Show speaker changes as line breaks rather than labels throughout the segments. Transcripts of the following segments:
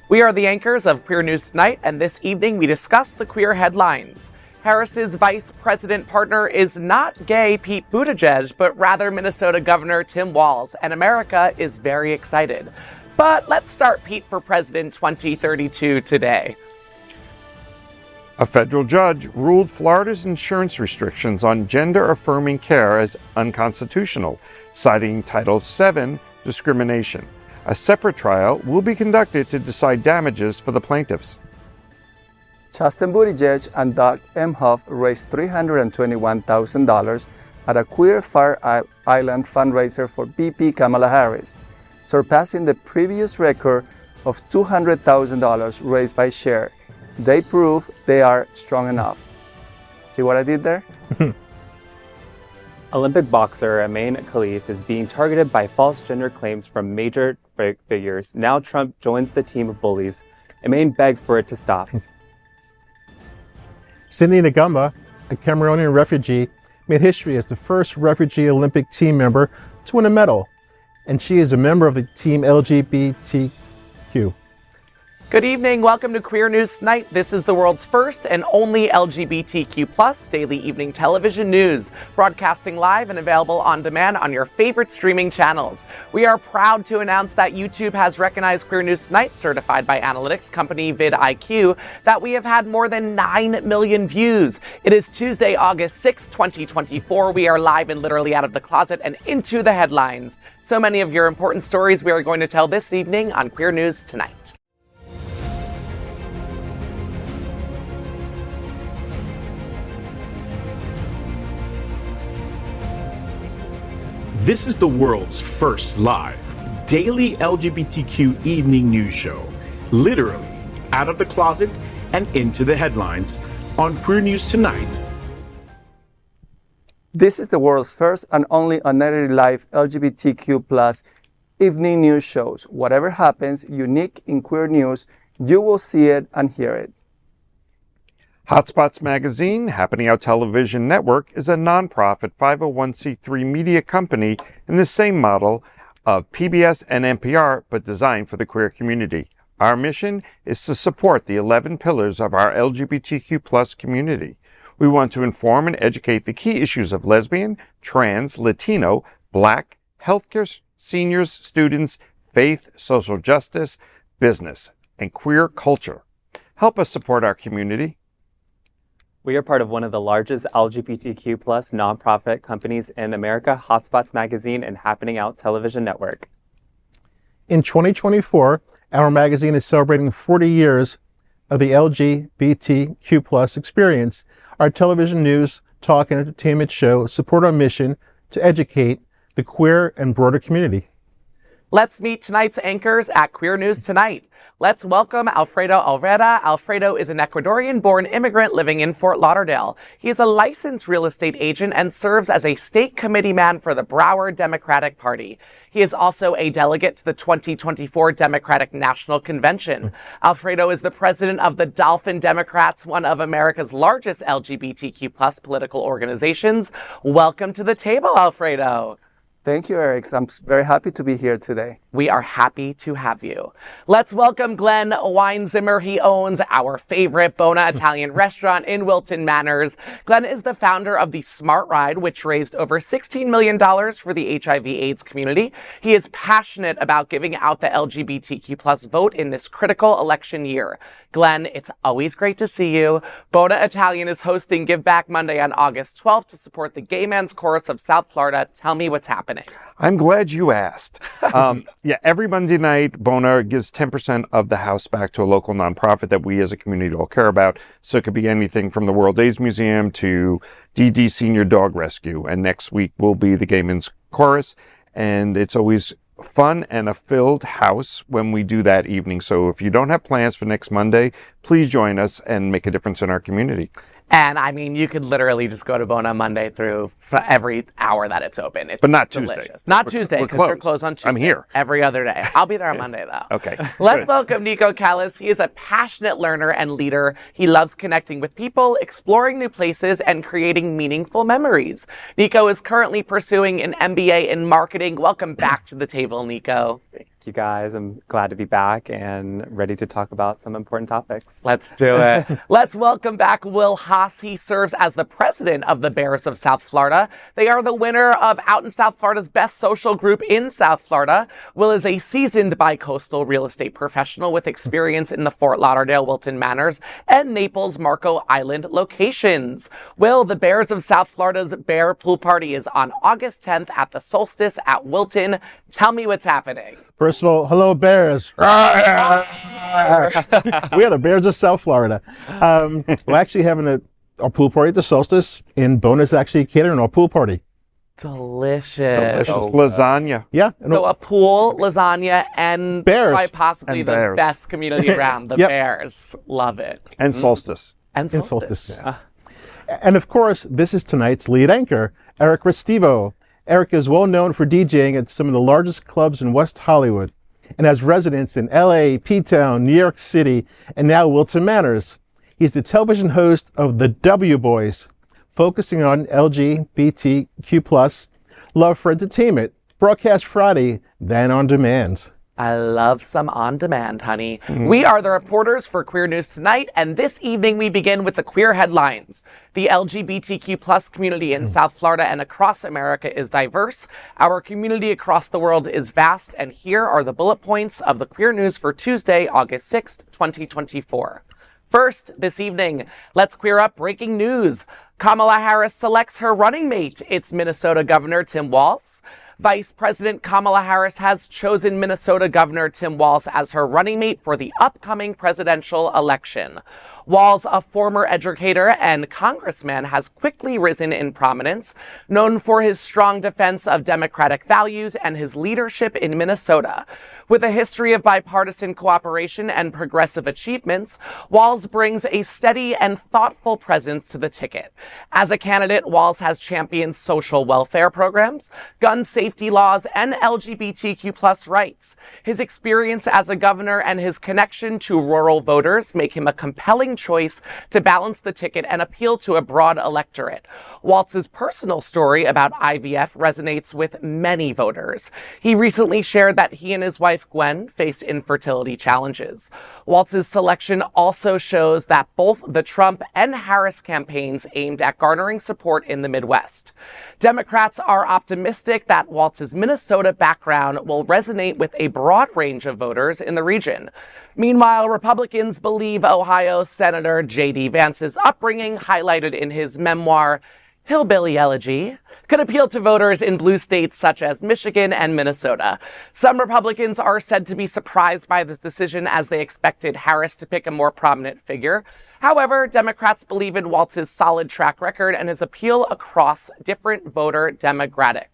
We are the anchors of Queer News Tonight, and this evening we discuss the queer headlines. Harris's vice president partner is not gay Pete Buttigieg, but rather Minnesota Governor Tim Walz, and America is very excited. But let's start Pete for President 2032 today.
A federal judge ruled Florida's insurance restrictions on gender-affirming care as unconstitutional, citing Title VII discrimination. A separate trial will be conducted to decide damages for the plaintiffs.
Chasten Buttigieg and Doug Emhoff raised $321,000 at a Queer Fire Island fundraiser for VP Kamala Harris, surpassing the previous record of $200,000 raised by Cher. They prove they are strong enough. See what I did there?
Olympic boxer Imane Khelif is being targeted by false gender claims from major figures. Now Trump joins the team of bullies. Imane begs for it to stop.
Cindy Ngamba, a Cameroonian refugee, made history as the first refugee Olympic team member to win a medal, and she is a member of the team LGBTQ.
Good evening. Welcome to Queer News Tonight. This is the world's first and only LGBTQ+ daily evening television news, broadcasting live and available on demand on your favorite streaming channels. We are proud to announce that YouTube has recognized Queer News Tonight, certified by analytics company vidIQ, that we have had more than 9 million views. It is Tuesday, August 6, 2024. We are live and literally out of the closet and into the headlines. So many of your important stories we are going to tell this evening on Queer News Tonight.
This is the world's first live daily LGBTQ evening news show, literally out of the closet and into the headlines on Queer News Tonight.
This is the world's first and only unedited live LGBTQ+ evening news shows. Whatever happens unique in queer news, you will see it and hear it.
Hotspots Magazine, Happening Out Television Network, is a nonprofit 501c3 media company in the same model of PBS and NPR, but designed for the queer community. Our mission is to support the 11 pillars of our LGBTQ+ community. We want to inform and educate the key issues of lesbian, trans, Latino, Black, healthcare, seniors, students, faith, social justice, business, and queer culture. Help us support our community.
We are part of one of the largest LGBTQ+ nonprofit companies in America, Hotspots Magazine and Happening Out Television Network.
In 2024, our magazine is celebrating 40 years of the LGBTQ+ experience. Our television news, talk, and entertainment show support our mission to educate the queer and broader community.
Let's meet tonight's anchors at Queer News Tonight. Let's welcome Alfredo Olvera. Alfredo is an Ecuadorian-born immigrant living in Fort Lauderdale. He is a licensed real estate agent and serves as a state committee man for the Broward Democratic Party. He is also a delegate to the 2024 Democratic National Convention. Alfredo is the president of the Dolphin Democrats, one of America's largest LGBTQ+ political organizations. Welcome to the table, Alfredo.
Thank you, Eric. I'm very happy to be here today.
We are happy to have you. Let's welcome Glen Weinzimer. He owns our favorite Bona Italian restaurant in Wilton Manors. Glen is the founder of the Smart Ride, which raised over $16 million for the HIV/AIDS community. He is passionate about giving out the LGBTQ+ vote in this critical election year. Glen, it's always great to see you. Bona Italian is hosting Give Back Monday on August 12th to support the Gay Men's Chorus of South Florida. Tell me what's happening.
I'm glad you asked. Every Monday night, Bona gives 10% of the house back to a local nonprofit that we as a community all care about. So it could be anything from the World AIDS Museum to DD Senior Dog Rescue. And next week will be the Gay Men's Chorus. And it's always fun and a filled house when we do that evening. So if you don't have plans for next Monday, please join us and make a difference in our community.
And I mean, you could literally just go to Bona Monday through for every hour that it's open. It's
but not
delicious.
Tuesday.
Not Tuesday, because they're closed on Tuesday.
I'm here.
Every other day. I'll be there on Monday, though.
Okay.
Let's welcome Nico Cales. He is a passionate learner and leader. He loves connecting with people, exploring new places, and creating meaningful memories. Nico is currently pursuing an MBA in marketing. Welcome back to the table, Nico.
you guys. I'm glad to be back and ready to talk about some important topics.
Let's do it. Let's welcome back Will Haas. He serves as the president of the Bears of South Florida. They are the winner of Out in South Florida's Best Social Group in South Florida. Will is a seasoned bi-coastal real estate professional with experience in the Fort Lauderdale, Wilton Manors, and Naples, Marco Island locations. Will, the Bears of South Florida's Bear Pool Party is on August 10th at the Solstice at Wilton. Tell me what's happening.
First of all, hello, Bears. We are the Bears of South Florida. We're actually having our pool party at the Solstice, and Bona's actually catering our pool party.
Delicious.
Lasagna.
Yeah.
So a pool, lasagna, and
Bears.
quite possibly
And
the
bears.
best community around, the
Yep.
Bears. Love it.
And Solstice.
And
And
Solstice.
Solstice. And of course, this is tonight's lead anchor, Eric Restivo. Eric is well known for DJing at some of the largest clubs in West Hollywood and has residence in LA, P-Town, New York City, and now Wilton Manors. He's the television host of The W Boys, focusing on LGBTQ+, love for entertainment, broadcast Friday, then on demand.
I love some on demand, honey. We are the reporters for Queer News Tonight, and this evening we begin with the queer headlines. The LGBTQ+ community in South Florida and across America is diverse. Our community across the world is vast, and here are the bullet points of the queer news for Tuesday, August 6th, 2024. First, this evening, let's queer up breaking news. Kamala Harris selects her running mate. It's Minnesota Governor Tim Walz. Vice President Kamala Harris has chosen Minnesota Governor Tim Walz as her running mate for the upcoming presidential election. Walz, a former educator and congressman, has quickly risen in prominence, known for his strong defense of democratic values and his leadership in Minnesota. With a history of bipartisan cooperation and progressive achievements, Walz brings a steady and thoughtful presence to the ticket. As a candidate, Walz has championed social welfare programs, gun safety laws, and LGBTQ+ rights. His experience as a governor and his connection to rural voters make him a compelling choice to balance the ticket and appeal to a broad electorate. Walz's personal story about IVF resonates with many voters. He recently shared that he and his wife Gwen faced infertility challenges. Walz's selection also shows that both the Trump and Harris campaigns aimed at garnering support in the Midwest. Democrats are optimistic that Walz's Minnesota background will resonate with a broad range of voters in the region. Meanwhile, Republicans believe Ohio Senator J.D. Vance's upbringing, highlighted in his memoir, Hillbilly Elegy, could appeal to voters in blue states such as Michigan and Minnesota. Some Republicans are said to be surprised by this decision as they expected Harris to pick a more prominent figure. However, Democrats believe in Walz's solid track record and his appeal across different voter demographics.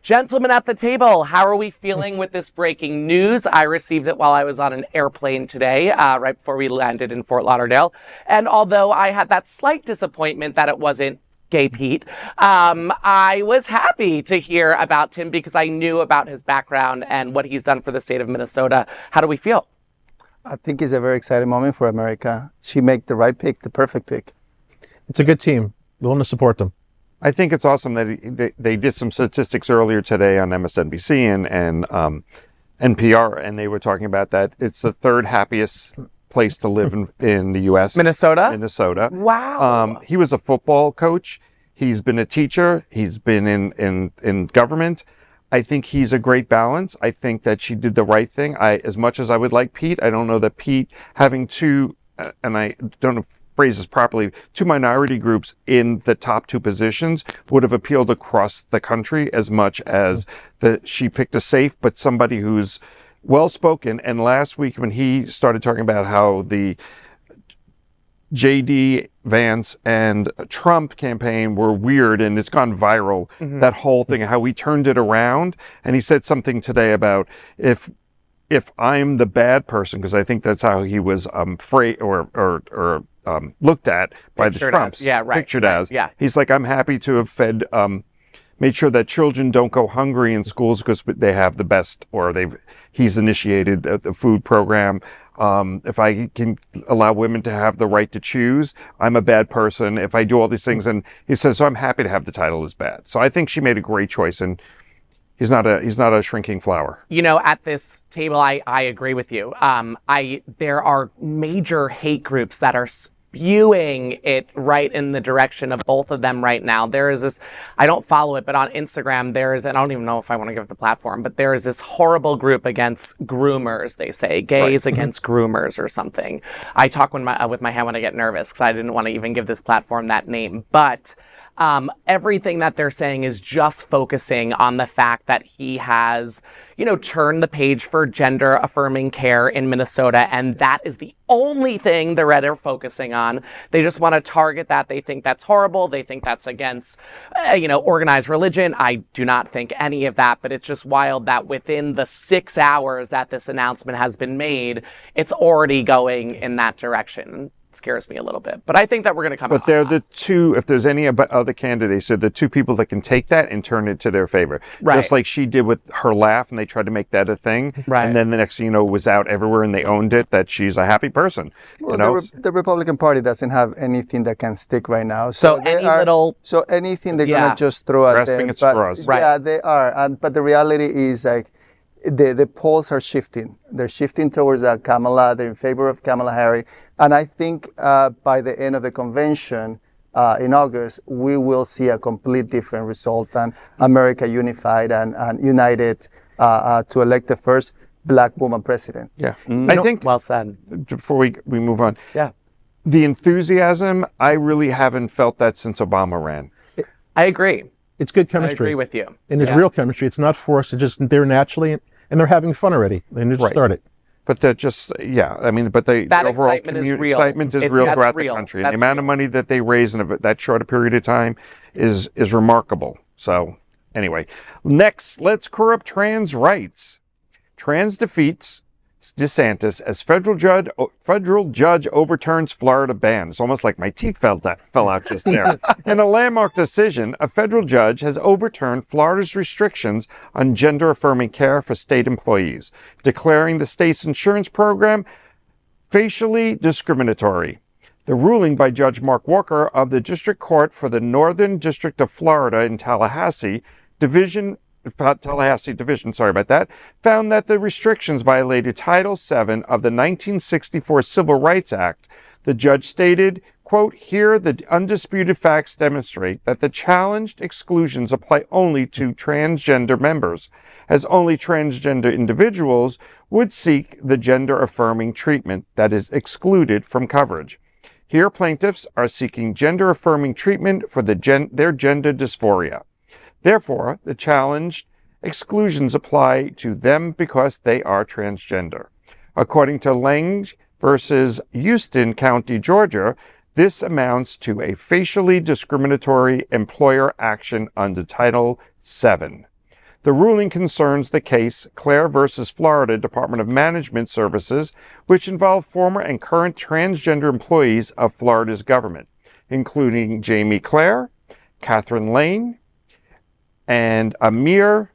Gentlemen at the table, how are we feeling with this breaking news? I received it while I was on an airplane today, right before we landed in Fort Lauderdale. And although I had that slight disappointment that it wasn't Gay Pete, I was happy to hear about Tim because I knew about his background and what he's done for the state of Minnesota. How do we feel?
I think it's a very exciting moment for America. She made the right pick, the perfect pick.
It's a good team. We want to support them.
I think it's awesome that they did some statistics earlier today on MSNBC and NPR, and they were talking about that it's the third happiest place to live in the U.S. Minnesota.
Wow.
He was a football coach. He's been a teacher. He's been in government. I think he's a great balance. I think that she did the right thing. As much as I would like Pete, I don't know that Pete having two, and I don't know phrases properly, two minority groups in the top two positions would have appealed across the country as much as she picked a safe, but somebody who's well-spoken. And last week when he started talking about how the J.D. Vance and Trump campaign were weird and it's gone viral, that whole thing, how he turned it around. And he said something today about if I'm the bad person, because I think that's how he was looked at by the Trumps. Pictured as. Yeah. He's like, I'm happy to have fed, made sure that children don't go hungry in schools because they have the best, or he's initiated the food program. If I can allow women to have the right to choose, I'm a bad person. If I do all these things, and he says, so I'm happy to have the title as bad. So I think she made a great choice. And He's not a shrinking flower.
You know, at this table, I agree with you. There are major hate groups that are spewing it right in the direction of both of them right now. There is this, I don't follow it, but on Instagram, there is, and I don't even know if I want to give it the platform, but there is this horrible group against groomers, they say, gays against groomers or something. I talk with my hand when I get nervous because I didn't want to even give this platform that name. But everything that they're saying is just focusing on the fact that he has, you know, turned the page for gender affirming care in Minnesota. And that is the only thing the Red are focusing on. They just want to target that. They think that's horrible. They think that's against, organized religion. I do not think any of that, but it's just wild that within the 6 hours that this announcement has been made, it's already going in that direction. Scares me a little bit, but I think that we're going to come.
But they're the two. If there's any other candidates, they're the two people that can take that and turn it to their favor.
Right.
Just like she did with her laugh, and they tried to make that a thing.
Right.
And then the next thing you know, it was out everywhere, and they owned it that she's a happy person.
Well, the Republican Party doesn't have anything that can stick right now.
So
anything they're gonna just throw at
grasping
them.
at straws.
Right.
Yeah, they are. But the reality is like the polls are shifting. They're shifting towards Kamala. They're in favor of Kamala Harris. And I think by the end of the convention in August, we will see a complete different result and America unified and united to elect the first Black woman president.
Yeah. I think,
well said.
Before we move on,
yeah,
the enthusiasm, I really haven't felt that since Obama ran.
I agree.
It's good chemistry.
I agree with you.
And it's real chemistry. It's not forced. It's just they're naturally, and they're having fun already. They just started.
But they're just, but the overall excitement is real throughout the country. And the amount of money that they raise in that short a period of time is remarkable. So anyway, next, let's queer up trans rights. Trans defeats DeSantis as federal judge overturns Florida ban. It's almost like my teeth fell out just there. In a landmark decision, a federal judge has overturned Florida's restrictions on gender-affirming care for state employees, declaring the state's insurance program facially discriminatory. The ruling by Judge Mark Walker of the District Court for the Northern District of Florida in Tallahassee Division, found that the restrictions violated Title VII of the 1964 Civil Rights Act. The judge stated, quote, "Here the undisputed facts demonstrate that the challenged exclusions apply only to transgender members, as only transgender individuals would seek the gender-affirming treatment that is excluded from coverage. Here plaintiffs are seeking gender-affirming treatment for their gender dysphoria. Therefore, the challenged exclusions apply to them because they are transgender." According to Lange versus Houston County, Georgia, this amounts to a facially discriminatory employer action under Title VII. The ruling concerns the case Clare versus Florida Department of Management Services, which involved former and current transgender employees of Florida's government, including Jamie Clare, Catherine Lane, and Amir,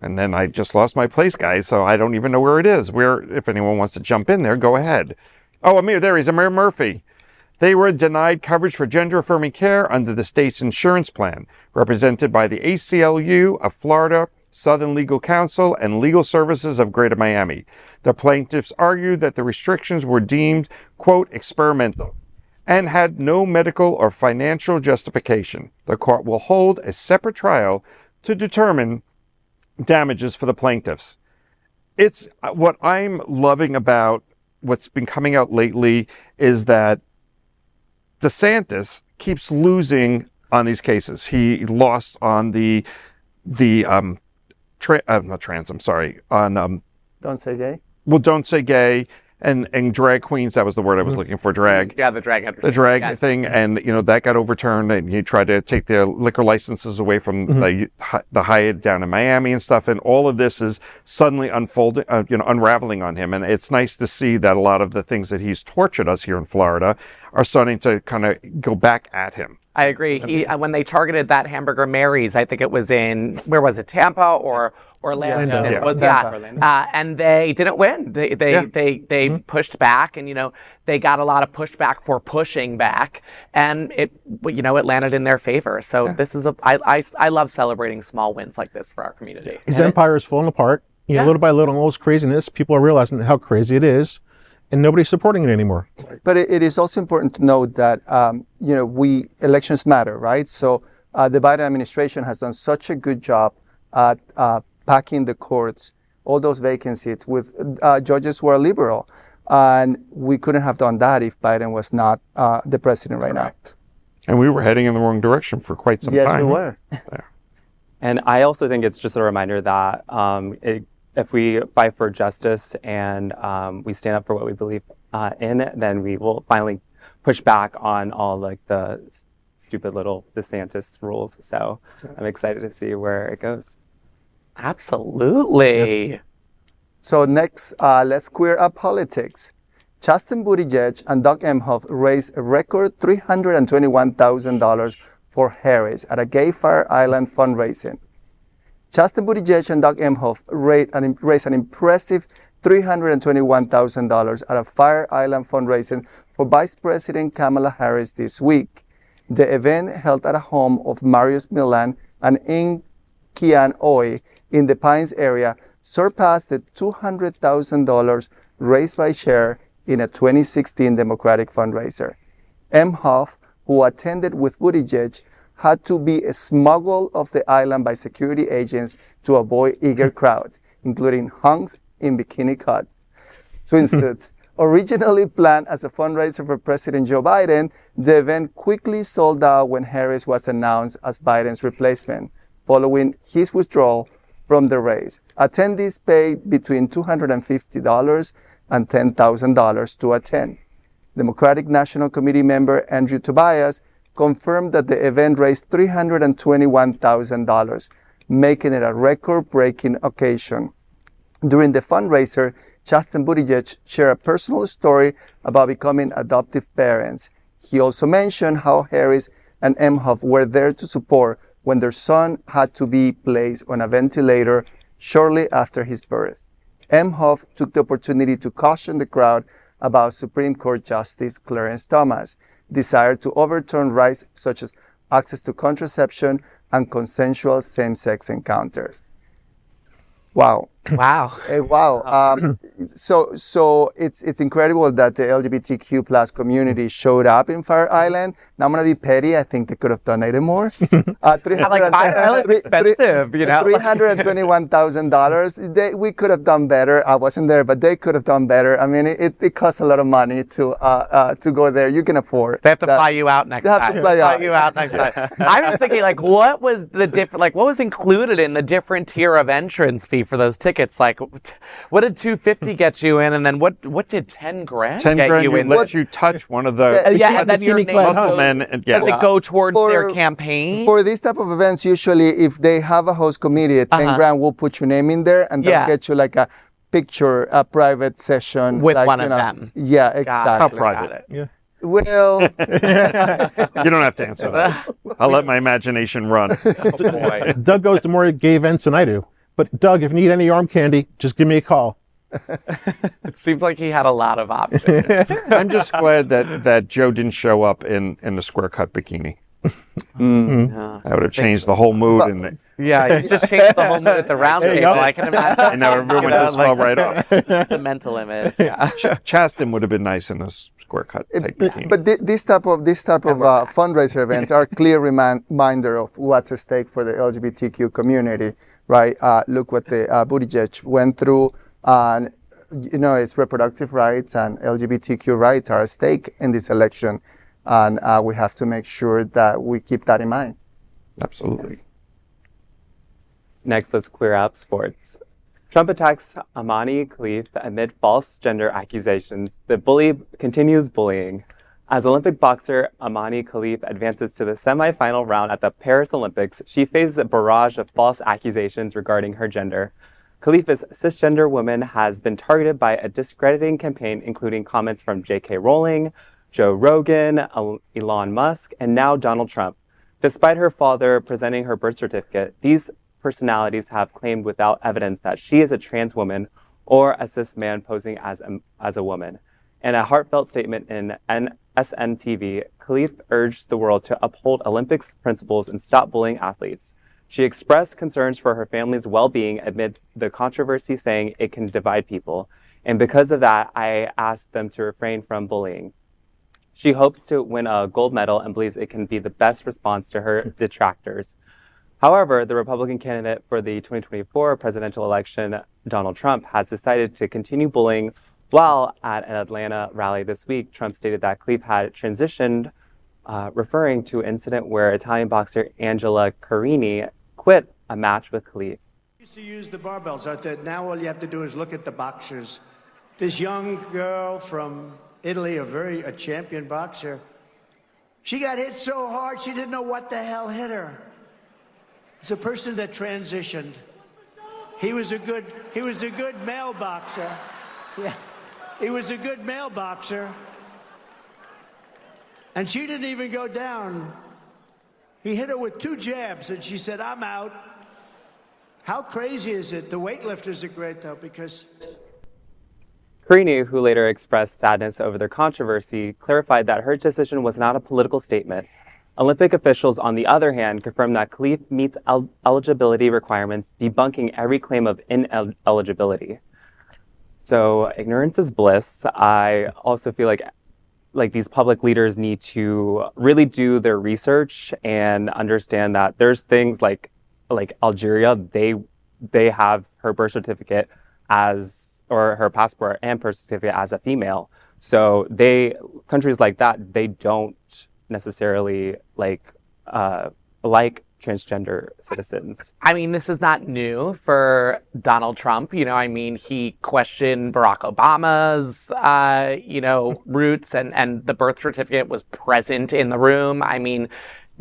and then I just lost my place, guys, so I don't even know where it is. If anyone wants to jump in there, go ahead. Oh, Amir, there he is, Amir Murphy. They were denied coverage for gender-affirming care under the state's insurance plan, represented by the ACLU of Florida, Southern Legal Counsel, and Legal Services of Greater Miami. The plaintiffs argued that the restrictions were deemed, quote, experimental, and had no medical or financial justification. The court will hold a separate trial to determine damages for the plaintiffs. It's what I'm loving about what's been coming out lately is that DeSantis keeps losing on these cases. He lost on on
Don't Say Gay.
Well, Don't Say Gay. And drag queens, that was the word I was looking for, drag.
Yeah, the drag.
The drag thing, and, that got overturned, and he tried to take the liquor licenses away from the Hyatt down in Miami and stuff, and all of this is suddenly unfolding, unraveling on him, and it's nice to see that a lot of the things that he's tortured us here in Florida are starting to kind of go back at him.
I agree. When they targeted that Hamburger Mary's, I think it was in, where was it, Tampa or Orlando.
Yeah.
It was,
Orlando.
and they didn't win. They pushed back, and they got a lot of pushback for pushing back, and it landed in their favor. So this is I love celebrating small wins like this for our community.
His empire is falling apart. Little by little, all this craziness, people are realizing how crazy it is, and nobody's supporting it anymore.
But it is also important to note that elections matter, right? So the Biden administration has done such a good job at packing the courts, all those vacancies with judges who are liberal, and we couldn't have done that if Biden was not the president right now.
And we were heading in the wrong direction for quite some time.
Yes, we were.
And I also think it's just a reminder that if we fight for justice and we stand up for what we believe in, then we will finally push back on all like the stupid little DeSantis rules. So I'm excited to see where it goes.
Absolutely.
Yes. So next, let's queer up politics. Chasten Buttigieg and Doug Emhoff raised a record $321,000 for Harris at a Gay Fire Island fundraising. Chasten Buttigieg and Doug Emhoff raised an impressive $321,000 at a Fire Island fundraising for Vice President Kamala Harris this week. The event, held at a home of Marius Milan and Ng Kian Oy in the Pines area, surpassed the $200,000 raised by Cher in a 2016 Democratic fundraiser. Emhoff, who attended with Buttigieg, had to be smuggled off the island by security agents to avoid eager crowds, including hunks in bikini cut swimsuits. Originally planned as a fundraiser for President Joe Biden, the event quickly sold out when Harris was announced as Biden's replacement, following his withdrawal from the race. Attendees paid between $250 and $10,000 to attend. Democratic National Committee member Andrew Tobias confirmed that the event raised $321,000, making it a record-breaking occasion. During the fundraiser, Chasten Buttigieg shared a personal story about becoming adoptive parents. He also mentioned how Harris and Emhoff were there to support when their son had to be placed on a ventilator shortly after his birth. Emhoff took the opportunity to caution the crowd about Supreme Court Justice Clarence Thomas' desire to overturn rights such as access to contraception and consensual same-sex encounters. Wow.
Wow.
Wow. So it's incredible that the LGBTQ plus community showed up in Fire Island. Now I'm going to be petty. I think they could have donated more. $321,000. We could have done better. I wasn't there, but they could have done better. I mean, it costs a lot of money to go there. You can afford.
They have to fly you out next time.
They have to fly
you out next time. I was thinking, what was the what was included in the different tier of entrance fee for those tickets? Like, what did $250 get you in, and then what did $10,000 get you in?
Let you touch one of the
and then your
muscle men.
Does it go towards their campaign?
For these type of events, usually if they have a host committee, $10,000 will put your name in there, and they'll get you like a picture, a private session
with
like,
one of them.
Yeah, exactly.
How private?
Yeah.
Well,
you don't have to answer that. I'll let my imagination run.
Oh, boy.
Doug goes to more gay events than I do. But Doug, if you need any arm candy, just give me a call.
It seems like he had a lot of options.
I'm just glad that Joe didn't show up in the square cut bikini. That would have changed the whole mood in the.
Yeah, you just changed the whole mood at the round table. I can imagine.
And now everyone just fell right off.
The mental image. Yeah.
Chasten would have been nice in a square cut type bikini.
But this type of fundraiser events are a clear reminder of what's at stake for the LGBTQ community. Right, look what the Buttigieg went through, and it's reproductive rights and LGBTQ rights are at stake in this election, and we have to make sure that we keep that in mind.
Absolutely.
Next, let's queer up sports. Trump attacks Imane Khelif amid false gender accusations. The bully continues bullying. As Olympic boxer Imane Khelif advances to the semifinal round at the Paris Olympics, she faces a barrage of false accusations regarding her gender. Khelif's cisgender woman has been targeted by a discrediting campaign, including comments from J.K. Rowling, Joe Rogan, Elon Musk, and now Donald Trump. Despite her father presenting her birth certificate, these personalities have claimed without evidence that she is a trans woman or a cis man posing as a woman. In a heartfelt statement in SNTV, Khelif urged the world to uphold Olympics principles and stop bullying athletes. She expressed concerns for her family's well-being amid the controversy, saying it can divide people. And because of that, I asked them to refrain from bullying. She hopes to win a gold medal and believes it can be the best response to her detractors. However, the Republican candidate for the 2024 presidential election, Donald Trump, has decided to continue bullying. While at an Atlanta rally this week, Trump stated that Khelif had transitioned, referring to an incident where Italian boxer Angela Carini quit a match with Khelif.
Used to use the barbells. I thought now all you have to do is look at the boxers. This young girl from Italy, a champion boxer, she got hit so hard she didn't know what the hell hit her. It's a person that transitioned. He was a good male boxer. Yeah, he was a good male boxer. And she didn't even go down. He hit her with 2 jabs, and she said, "I'm out." How crazy is it? The weightlifters are great, though, because...
Carini, who later expressed sadness over the controversy, clarified that her decision was not a political statement. Olympic officials, on the other hand, confirmed that Khelif meets eligibility requirements, debunking every claim of ineligibility. So ignorance is bliss. I also feel like these public leaders need to really do their research and understand that there's things like Algeria, they have her birth certificate or her passport and birth certificate as a female. So countries like that, they don't necessarily like transgender citizens.
I mean, this is not new for Donald Trump. He questioned Barack Obama's, roots, and the birth certificate was present in the room. I mean,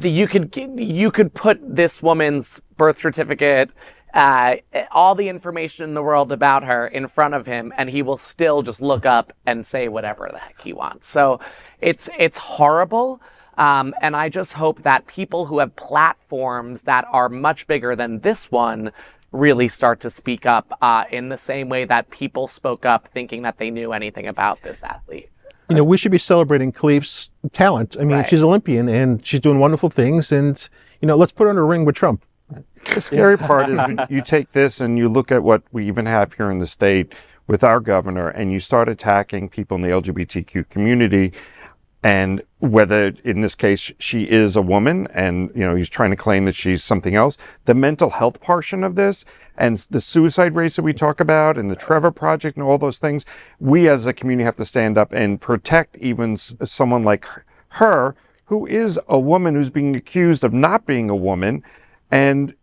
you could put this woman's birth certificate, all the information in the world about her in front of him, and he will still just look up and say whatever the heck he wants. So it's horrible. And I just hope that people who have platforms that are much bigger than this one really start to speak up in the same way that people spoke up thinking that they knew anything about this athlete.
We should be celebrating Khelif's talent. I mean,
Right.
She's Olympian and she's doing wonderful things. And, let's put her in a ring with Trump.
The scary part is you take this and you look at what we even have here in the state with our governor, and you start attacking people in the LGBTQ community. And whether, in this case, she is a woman and, he's trying to claim that she's something else, the mental health portion of this and the suicide rates that we talk about and the Trevor Project and all those things, we as a community have to stand up and protect even someone like her, who is a woman who's being accused of not being a woman. And,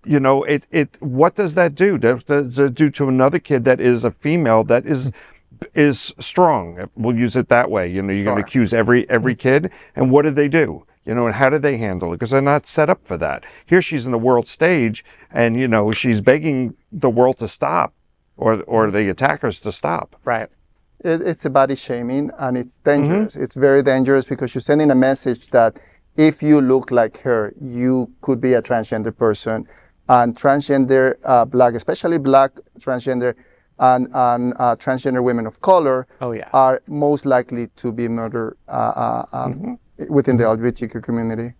what does that do? Does it do to another kid that is a female that is strong? We'll use it that way. You're going to accuse every kid. And what did they do? And how did they handle it? Because they're not set up for that. Here she's in the world stage and, she's begging the world to stop or the attackers to stop.
Right.
It's a body shaming, and it's dangerous. It's very dangerous because you're sending a message that if you look like her, you could be a transgender person. And transgender, black, especially black transgender, and transgender women of color are most likely to be murdered within the LGBTQ community.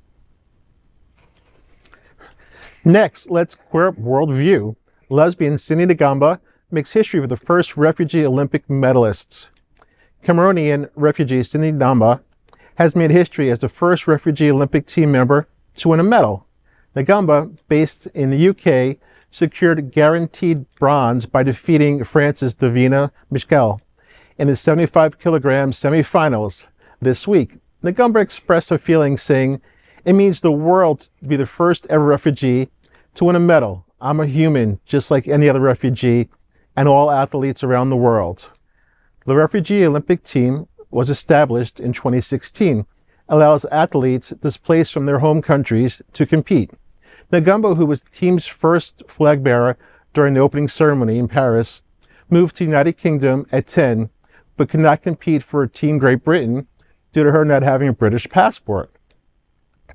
Next, let's queer up worldview. Lesbian Cindy Ngamba makes history with the first refugee Olympic medalists. Cameroonian refugee Cindy Ngamba has made history as the first refugee Olympic team member to win a medal. Ngamba, based in the UK, secured guaranteed bronze by defeating France's Davina Michel in the 75 kilogram semifinals this week. Ngamba expressed her feelings, saying, "It means the world to be the first ever refugee to win a medal. I'm a human, just like any other refugee, and all athletes around the world." The refugee Olympic team was established in 2016, allows athletes displaced from their home countries to compete. Ngamba, who was the team's first flag bearer during the opening ceremony in Paris, moved to the United Kingdom at 10, but could not compete for Team Great Britain due to her not having a British passport.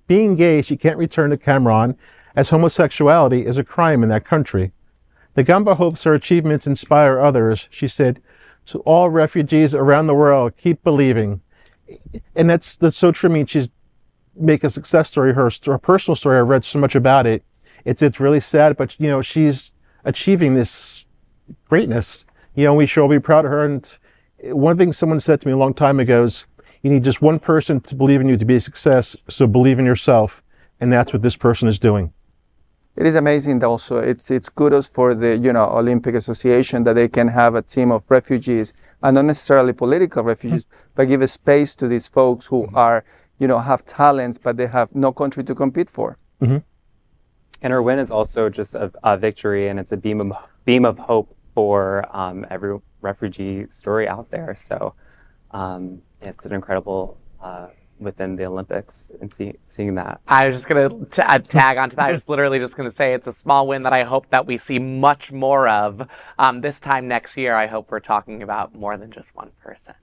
Being gay, she can't return to Cameroon as homosexuality is a crime in that country. The Ngamba hopes her achievements inspire others. She said, "To all refugees around the world, keep believing." And that's so true. I mean, she's make a success story, her personal story. I read so much about it. It's really sad, but she's achieving this greatness. We should all be proud of her. And one thing someone said to me a long time ago is, you need just one person to believe in you to be a success. So believe in yourself, and that's what this person is doing.
It is amazing also. It's kudos for the Olympic Association that they can have a team of refugees, and not necessarily political refugees, but give a space to these folks who are have talents, but they have no country to compete for.
And her win is also just a victory, and it's a beam of hope for every refugee story out there. So it's an incredible within the Olympics and seeing that.
I was just going to tag onto that. I was literally just going to say it's a small win that I hope that we see much more of. This time next year, I hope we're talking about more than just one person.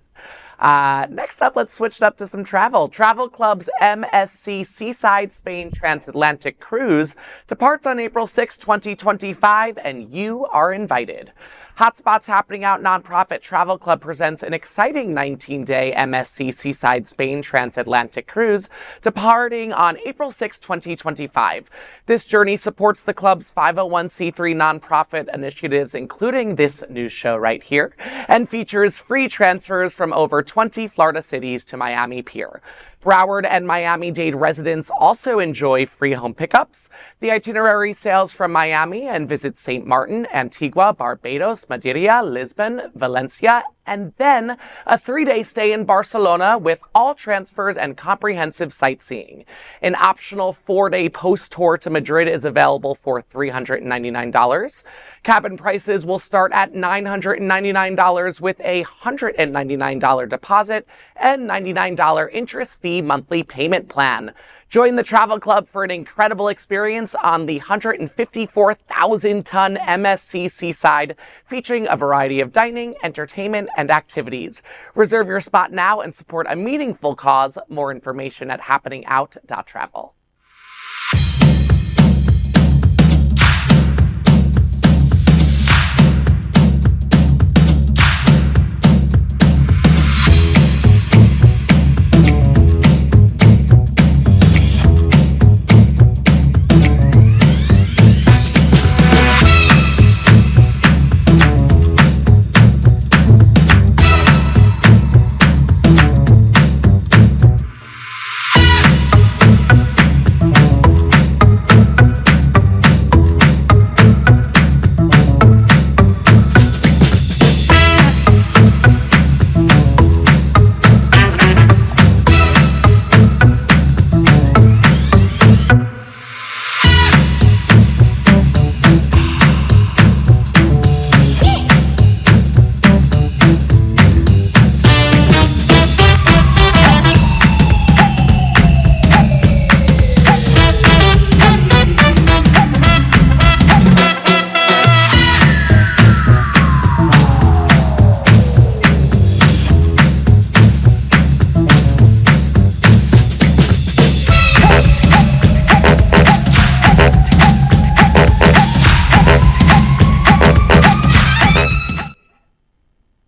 Next up, let's switch it up to some travel. Travel Club's MSC Seaside, Spain Transatlantic cruise departs on April 6, 2025, and you are invited. Hotspots Happening Out nonprofit Travel Club presents an exciting 19-day MSC Seaside, Spain Transatlantic cruise departing on April 6, 2025. This journey supports the club's 501c3 nonprofit initiatives, including this news show right here, and features free transfers from over 20 Florida cities to Miami Pier. Broward and Miami-Dade residents also enjoy free home pickups. The itinerary sails from Miami and visits St. Martin, Antigua, Barbados, Madeira, Lisbon, Valencia, and then a 3-day stay in Barcelona with all transfers and comprehensive sightseeing. An optional 4-day post-tour to Madrid is available for $399. Cabin prices will start at $999 with a $199 deposit and $99 interest fee monthly payment plan. Join the Travel Club for an incredible experience on the 154,000-ton MSC Seaside, featuring a variety of dining, entertainment, and activities. Reserve your spot now and support a meaningful cause. More information at happeningout.travel.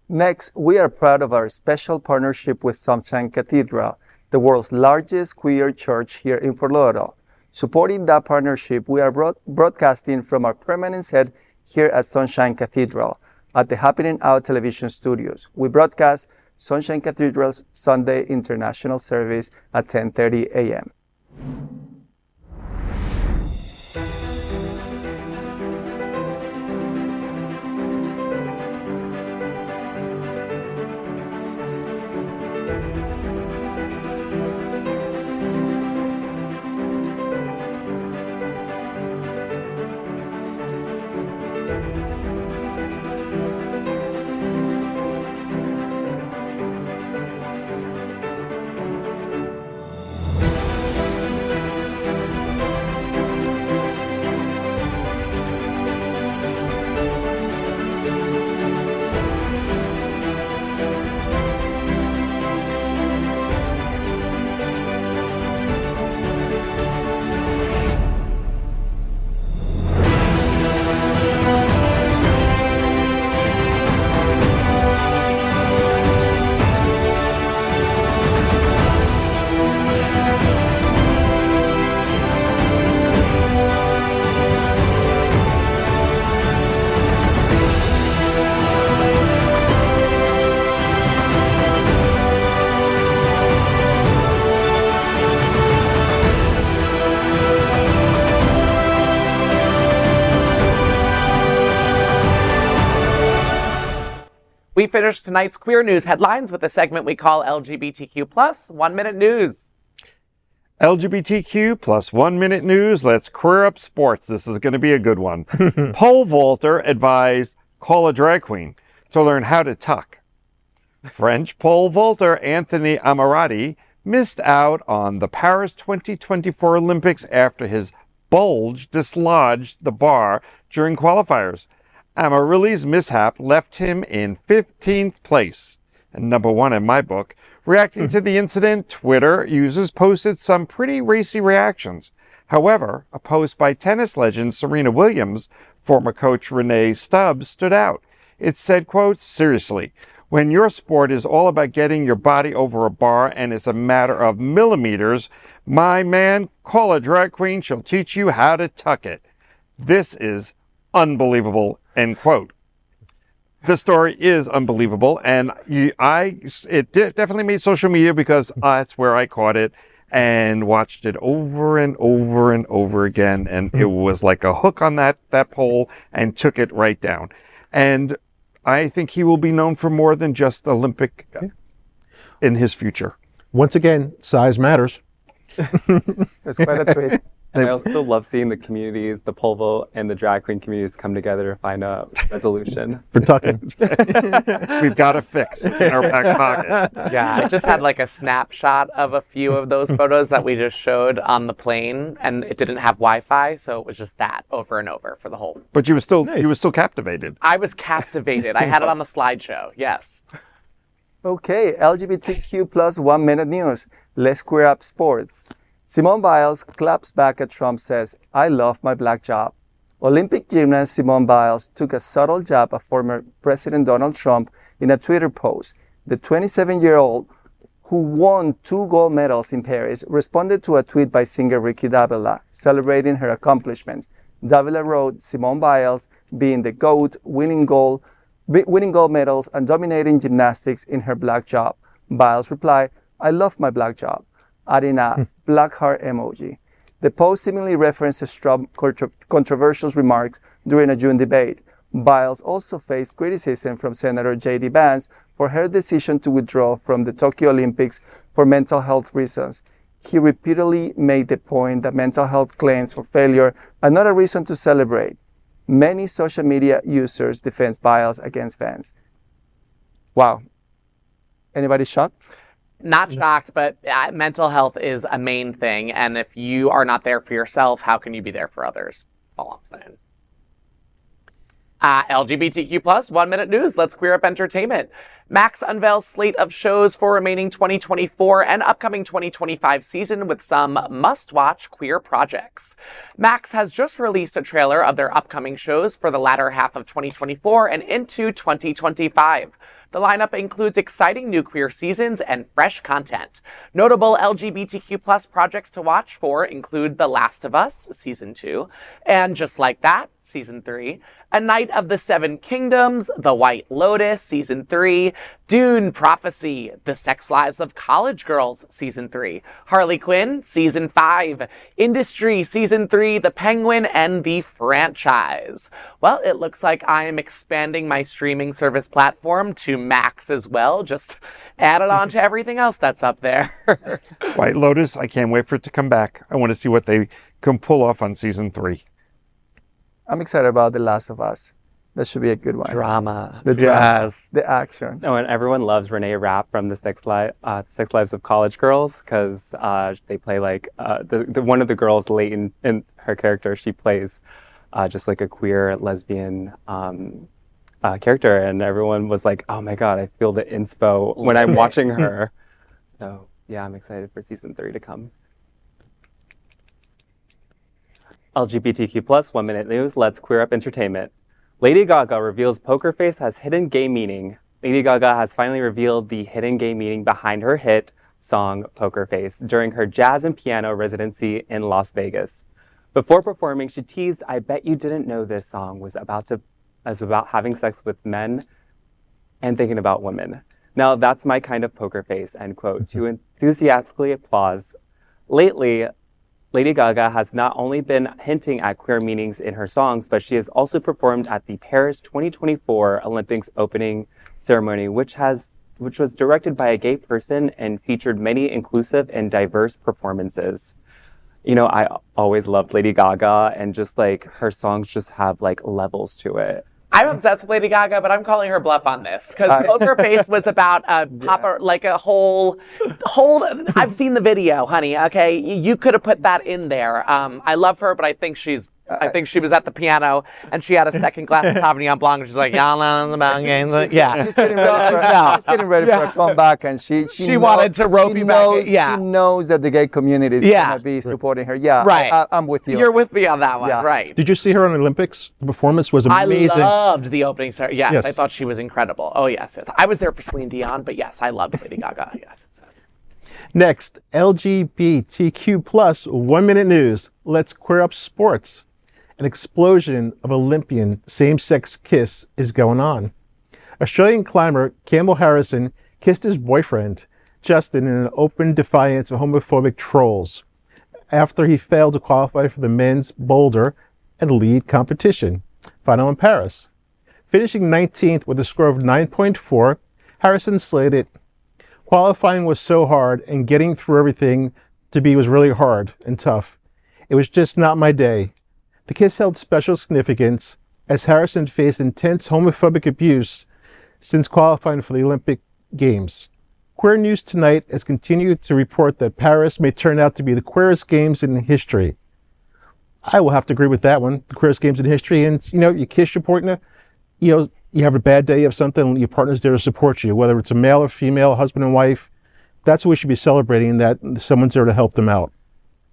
Next, we are proud of our special partnership with Sunshine Cathedral, the world's largest queer church here in Fort Lauderdale. Supporting that partnership, we are broadcasting from our permanent set here at Sunshine Cathedral at the Happening Out television studios. We broadcast Sunshine Cathedral's Sunday International Service at 10:30 a.m.
We finish tonight's queer news headlines with a segment we call LGBTQ+, 1 Minute News.
LGBTQ plus 1 minute news. Let's queer up sports. This is going to be a good one. Pole vaulter advised call a drag queen to learn how to tuck. French pole vaulter Anthony Amarati missed out on the Paris 2024 Olympics after his bulge dislodged the bar during qualifiers. Amarati's mishap left him in 15th place, and number 1 in my book. Reacting to the incident, Twitter users posted some pretty racy reactions. However, a post by tennis legend Serena Williams' former coach Renee Stubbs stood out. It said, quote, "Seriously, when your sport is all about getting your body over a bar and it's a matter of millimeters, my man, call a drag queen, she'll teach you how to tuck it. This is unbelievable," end quote. The story is unbelievable, and it definitely made social media because that's where I caught it and watched it over and over and over again, and it was like a hook on that pole and took it right down. And I think he will be known for more than just Olympic in his future.
Once again, size matters.
It's quite a treat.
And I also love seeing the communities, the pole vault and the drag queen communities come together to find a resolution.
For tucking.
We've got a fix. It's in our back pocket.
Yeah, I just had like a snapshot of a few of those photos that we just showed on the plane, and it didn't have Wi-Fi, so it was just that over and over for the whole.
But you were still captivated.
I was captivated. I had it on the slideshow. Yes.
Okay, LGBTQ plus 1 minute news. Let's queer up sports. Simone Biles claps back at Trump, says, "I love my black job." Olympic gymnast Simone Biles took a subtle jab at former President Donald Trump in a Twitter post. The 27-year-old, who won 2 gold medals in Paris, responded to a tweet by singer Ricky Davila, celebrating her accomplishments. Davila wrote, "Simone Biles being the GOAT, winning gold medals and dominating gymnastics in her black job." Biles replied, "I love my black job," adding a black heart emoji. The post seemingly references Trump's controversial remarks during a June debate. Biles also faced criticism from Senator J.D. Vance for her decision to withdraw from the Tokyo Olympics for mental health reasons. He repeatedly made the point that mental health claims for failure are not a reason to celebrate. Many social media users defend Biles against Vance. Wow. Anybody shocked?
Not shocked, but mental health is a main thing. And if you are not there for yourself, how can you be there for others? That's all I'm saying. LGBTQ plus 1 minute news. Let's queer up entertainment. Max unveils slate of shows for remaining 2024 and upcoming 2025 season with some must-watch queer projects. Max has just released a trailer of their upcoming shows for the latter half of 2024 and into 2025. The lineup includes exciting new queer seasons and fresh content. Notable LGBTQ plus projects to watch for include The Last of Us, Season 2, and Just Like That, Season 3, A Night of the Seven Kingdoms, The White Lotus, Season 3, Dune Prophecy, The Sex Lives of College Girls, Season 3, Harley Quinn, Season 5, Industry, Season 3, The Penguin, and The Franchise. Well, it looks like I am expanding my streaming service platform to Max as well. Just add it on to everything else that's up there.
White Lotus, I can't wait for it to come back. I want to see what they can pull off on Season 3.
I'm excited about The Last of Us. That should be a good one.
Drama.
The drama.
Yes.
The action.
Oh, and everyone loves Renee Rapp from the Sex Lives of College Girls because they play like the one of the girls late in her character. She plays just like a queer lesbian character, and everyone was like, "Oh my god, I feel the inspo when I'm watching her." So yeah, I'm excited for season 3 to come. LGBTQ plus 1 minute news. Let's queer up entertainment. Lady Gaga reveals Poker Face has hidden gay meaning. Lady Gaga has finally revealed the hidden gay meaning behind her hit song Poker Face during her jazz and piano residency in Las Vegas. Before performing, she teased, "I bet you didn't know this song was about having sex with men and thinking about women. Now that's my kind of poker face," end quote, to enthusiastically applause. Lately, Lady Gaga has not only been hinting at queer meanings in her songs, but she has also performed at the Paris 2024 Olympics opening ceremony, which was directed by a gay person and featured many inclusive and diverse performances. You know, I always loved Lady Gaga, and just like her songs just have like levels to it.
I'm obsessed with Lady Gaga, but I'm calling her bluff on this because Poker Face was about like a whole. I've seen the video, honey. Okay, you could have put that in there. I love her, but I think she was at the piano and she had a second glass of Sauvignon Blanc. And she's like, yeah.
She's getting ready for a comeback, and she
wanted to rope you back. Yeah.
She knows that the gay community is going to be supporting her. Yeah,
right.
I'm with you.
You're with me on that one,
Yeah.
right?
Did you see her on the Olympics? The performance was amazing.
I loved the opening ceremony. Yes, I thought she was incredible. Oh, yes. I was there for Celine Dion, but yes, I loved Lady Gaga. Yes.
Next, LGBTQ plus 1 minute news. Let's queer up sports. An explosion of Olympian same-sex kiss is going on. Australian climber Campbell Harrison kissed his boyfriend, Chasten, in an open defiance of homophobic trolls after he failed to qualify for the men's boulder and lead competition final in Paris. Finishing 19th with a score of 9.4, Harrison slated, "Qualifying was so hard and getting through everything was really hard and tough. It was just not my day." The kiss held special significance as Harrison faced intense homophobic abuse since qualifying for the Olympic Games. Queer News Tonight has continued to report that Paris may turn out to be the queerest games in history. I will have to agree with that one, the queerest games in history. And, you kiss your partner, you have a bad day of something, your partner's there to support you, whether it's a male or female, husband and wife. That's what we should be celebrating, that someone's there to help them out.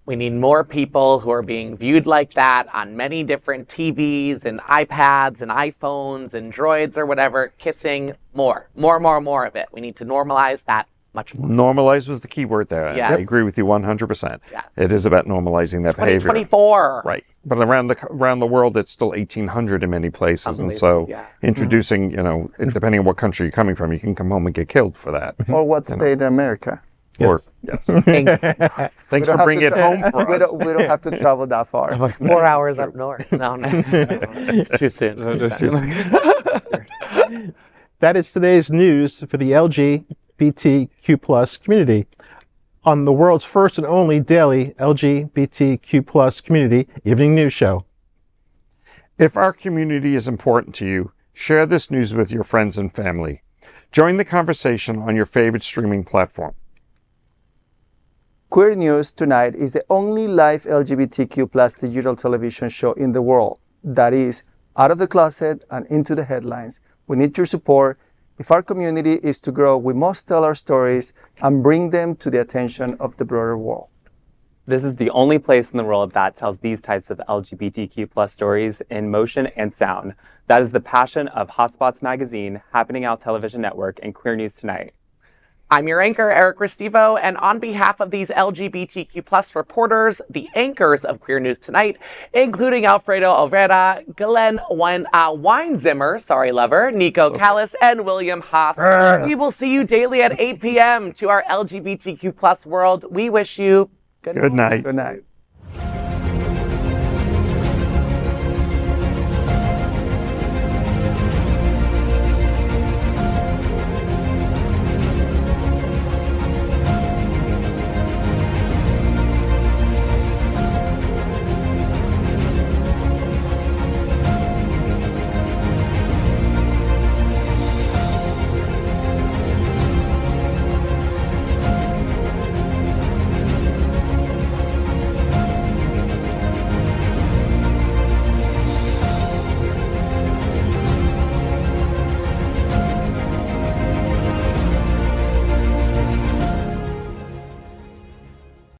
We need more people who are being viewed like that on many different TVs and iPads and iPhones and droids or whatever, kissing more of it. We need to normalize that much more.
Normalize was the key word there.
Yes.
I agree with you 100%.
Yes.
It is about normalizing that behavior.
2024.
Right. But around the world, it's still 1800 in many places. And so introducing, depending on what country you're coming from, you can come home and get killed for that.
Or what state in America.
Or, yes. Thanks for bringing it home for us.
We don't have to travel that far.
Like 4 hours up north. No. Too soon.
That is today's news for the LGBTQ plus community on the world's first and only daily LGBTQ plus community evening news show.
If our community is important to you, share this news with your friends and family. Join the conversation on your favorite streaming platform.
Queer News Tonight is the only live LGBTQ plus digital television show in the world that is out of the closet and into the headlines. We need your support. If our community is to grow, we must tell our stories and bring them to the attention of the broader world.
This is the only place in the world that tells these types of LGBTQ plus stories in motion and sound. That is the passion of Hotspots Magazine, Happening Out Television Network, and Queer News Tonight.
I'm your anchor, Eric Restivo, and on behalf of these LGBTQ plus reporters, the anchors of Queer News Tonight, including Alfredo Olvera, Glen Weinzimer, sorry lover, Nico Cales, and William Haas. We will see you daily at 8 p.m. to our LGBTQ plus world. We wish you good night.
Good night.